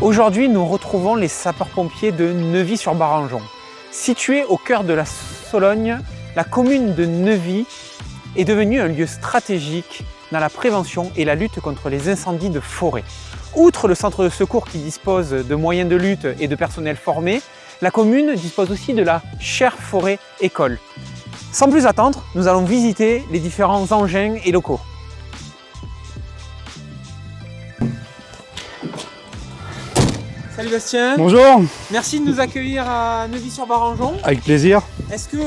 Aujourd'hui, nous retrouvons les sapeurs-pompiers de Neuvy-sur-Barangeon. Située au cœur de la Sologne, la commune de Neuvy est devenue un lieu stratégique dans la prévention et la lutte contre les incendies de forêt. Outre le centre de secours qui dispose de moyens de lutte et de personnel formé, la commune dispose aussi de la Chère Forêt École. Sans plus attendre, nous allons visiter les différents engins et locaux. Salut Bastien. Bonjour. Merci de nous accueillir à Neuvy-sur-Barangeon. Avec plaisir. Est-ce que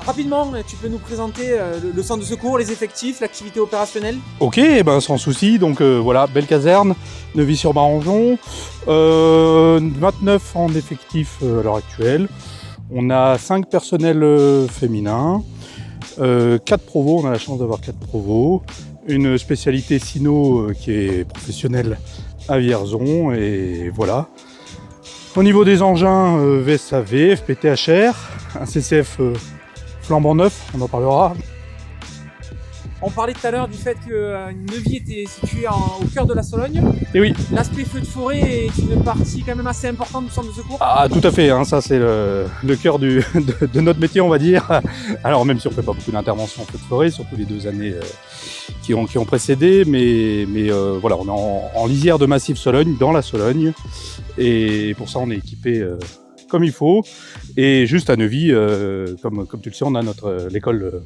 rapidement tu peux nous présenter le centre de secours, les effectifs, l'activité opérationnelle? Ok, sans souci. Donc voilà, belle caserne, Neuvy-sur-Barangeon. 29 en effectif à l'heure actuelle. On a 5 personnels féminins, 4 provos, on a la chance d'avoir 4 provos. Une spécialité Sino qui est professionnelle à Vierzon et voilà. Au niveau des engins, VSAV, FPT-HR, un CCF flambant neuf, on en parlera. On parlait tout à l'heure du fait que Neuvy était situé au cœur de la Sologne. Et oui. L'aspect feu de forêt est une partie quand même assez importante du centre de secours. Ah tout à fait, ça c'est le cœur de notre métier on va dire. Alors même si on ne fait pas beaucoup d'interventions en feu de forêt, surtout les 2 années qui ont précédé, mais voilà, on est en lisière de massif Sologne, dans la Sologne, et pour ça on est équipé comme il faut. Et juste à Neuvy, comme tu le sais, on a l'école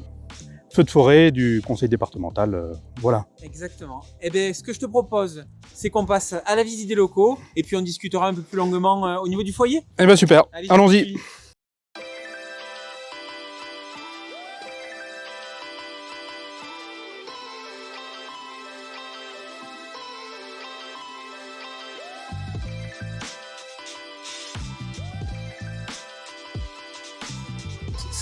feu de forêt du conseil départemental, voilà. Exactement. Et bien, ce que je te propose, c'est qu'on passe à la visite des locaux, et puis on discutera un peu plus longuement au niveau du foyer. Eh bien super, allons-y.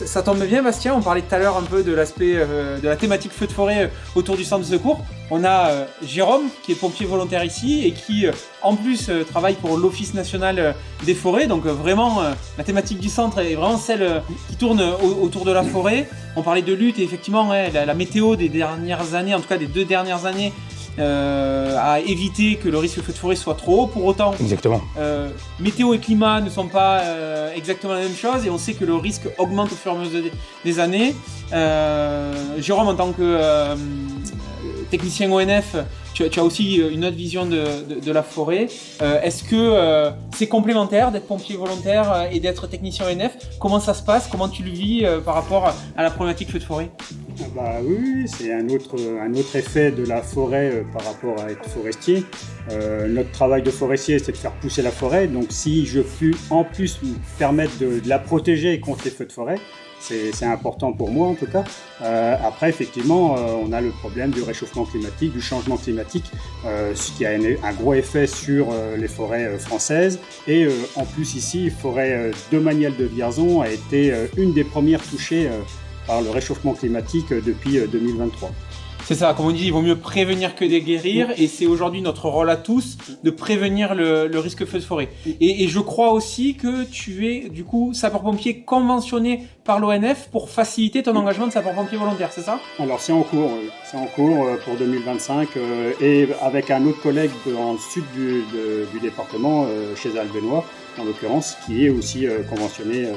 Ça tombe bien Bastien, on parlait tout à l'heure un peu de l'aspect de la thématique feu de forêt autour du centre de secours. On a Jérôme qui est pompier volontaire ici et qui en plus travaille pour l'Office national des forêts. Donc vraiment la thématique du centre est vraiment celle qui tourne autour de la forêt. On parlait de lutte et effectivement la météo des dernières années, en tout cas des 2 dernières années, à éviter que le risque de feu de forêt soit trop haut. Pour autant, exactement. Météo et climat ne sont pas exactement la même chose et on sait que le risque augmente au fur et à mesure des années. Jérôme, en tant que technicien ONF, tu as aussi une autre vision de la forêt. Est-ce que c'est complémentaire d'être pompier volontaire et d'être technicien ONF? Comment ça se passe? Comment tu le vis par rapport à la problématique feu de forêt? Oui, c'est un autre effet de la forêt par rapport à être forestier. Notre travail de forestier, c'est de faire pousser la forêt. Donc si je puis en plus me permettre de la protéger contre les feux de forêt, c'est important pour moi en tout cas. Après effectivement on a le problème du réchauffement climatique, du changement climatique, ce qui a un gros effet sur les forêts françaises. Et en plus ici, forêt de Maniel de Vierzon a été une des premières touchées par le réchauffement climatique depuis 2023. C'est ça, comme on dit, il vaut mieux prévenir que guérir, et c'est aujourd'hui notre rôle à tous de prévenir le risque feu de forêt. Et je crois aussi que tu es du coup sapeur-pompier conventionné par l'ONF pour faciliter ton engagement de sapeur-pompier volontaire, c'est ça? Alors c'est en cours, pour 2025, et avec un autre collègue dans le sud du département, chez Albenois, en l'occurrence, qui est aussi conventionné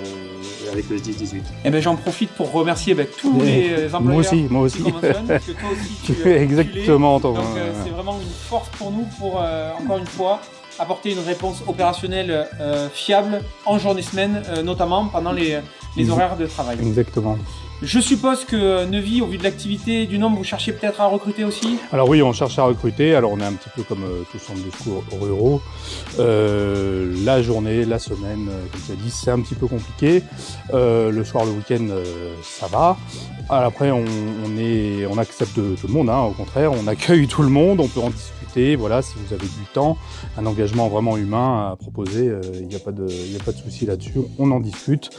avec le SDIS 18. Eh ben, j'en profite pour remercier tous les employeurs moi aussi. qui conventionnent, parce que toi aussi tu exactement. Donc c'est vraiment une force pour nous pour, encore une fois, apporter une réponse opérationnelle fiable en journée-semaine, notamment pendant les horaires de travail. Exactement. Je suppose que Neuvy, au vu de l'activité, du nombre, vous cherchez peut-être à recruter aussi? Alors oui, on cherche à recruter. Alors on est un petit peu comme tout centre de secours ruraux. La journée, la semaine, comme tu as dit, c'est un petit peu compliqué. Le soir, le week-end, ça va. Alors après, on accepte tout le monde, au contraire, on accueille tout le monde, on peut en discuter. Voilà, si vous avez du temps, un engagement vraiment humain à proposer, il n'y a pas de souci là-dessus, on en discute.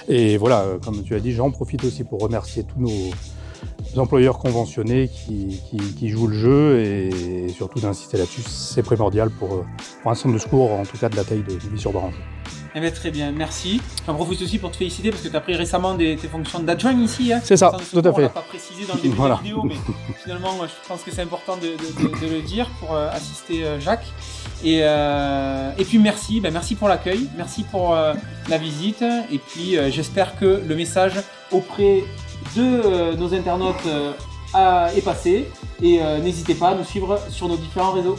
Et voilà, comme tu as dit, j'en profite aussi pour remercier employeurs conventionnés qui jouent le jeu et surtout d'insister là-dessus, c'est primordial pour un centre de secours, en tout cas de la taille de Villiers-sur-Barange. Eh bien, très bien, merci. J'en profite aussi pour te féliciter parce que tu as pris récemment tes fonctions d'adjoint ici. Hein, c'est ça, tout à fait. On l'a pas précisé dans le début de la vidéo, mais finalement, je pense que c'est important de le dire pour assister Jacques. Et puis merci, merci pour l'accueil, merci pour la visite. Et puis j'espère que le message auprès de nos internautes est passé. Et n'hésitez pas à nous suivre sur nos différents réseaux.